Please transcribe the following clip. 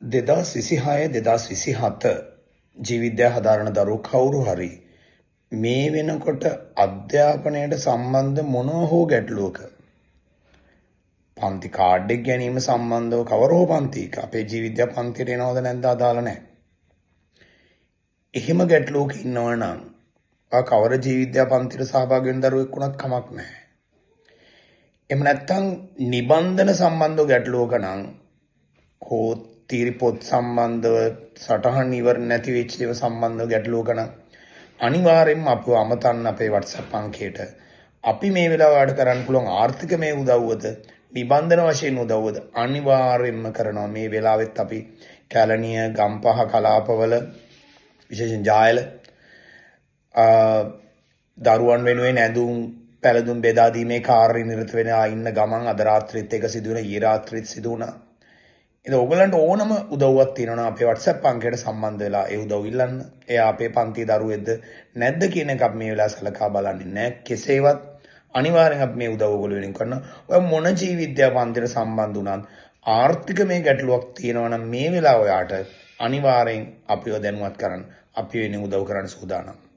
2026 ජීවිද්‍යා හදාරන දරුවෝ කවුරු හරි මේ වෙනකොට අධ්‍යාපනයට සම්බන්ධ මොනවා හෝ ගැටලුවක පන්ති කාඩ් එක ගැනීම සම්බන්ධව කවර හෝ පන්තියක අපේ ජීවිද්‍යා පන්තියට එනවද නැද්ද අදාළ නැහැ. එහෙම ගැටලුවක ඉන්නවා නම් කවර ජීවිද්‍යා පන්තියට සහභාගී වෙන දරුවෙක් වුණත් කමක් නැහැ. එහෙම නැත්නම් නිබන්ධන සම්බන්ධව ගැටලුවක නම් හෝ තීරි පොත් සම්බන්ධව සටහන් ඉවර නැති වෙච්ච ඒවා සම්බන්ධව ගැටලුවක නම් අනිවාර්යෙන්ම අපව අමතන්න අපේ WhatsApp අංකයට. අපි මේ වෙලාවට කරන්න පුළුවන් ආර්ථික මේ උදව්වද නිබන්ධන වශයෙන් උදව්වද අනිවාර්යෙන්ම කරනවා. මේ වෙලාවෙත් අපි කැලණිය ගම්පහ කලාපවල විශේෂයෙන් ජායල දරුවන් වෙනුවෙන් ඇඳුම් පැළඳුම් බෙදා දීමේ කාර්යය නිරත වෙන ඉන්න ගමන් අද රාත්‍රියේත් එක සිදු වෙන ඊ රාත්‍රියේත් සිදු වුණා. ඉතින් ඕගලන්ට ඕනම උදව්වක් තියෙනවා අපේ WhatsApp අංකයට සම්බන්ධ වෙලා ඒ උදව් ඉල්ලන්න. එයා අපේ පන්තියේ දරුවෙක්ද නැද්ද කියන එක අපි මේ වෙලාව සලකා බලන්නේ නැහැ. කෙසේවත් අනිවාර්යෙන් අපි මේ උදව් ඔයගොල්ලෝ වෙනින් කරනවා. ඔය මොන ජීවිද්‍යා පන්තියට සම්බන්ධ වුණත් ආර්ථික මේ ගැටලුවක් තියෙනවා නම් මේ වෙලාව ඔයාට අනිවාර්යෙන් අපිව දැනුවත් කරන්න. අපි වෙනින් උදව් කරන්න සූදානම්.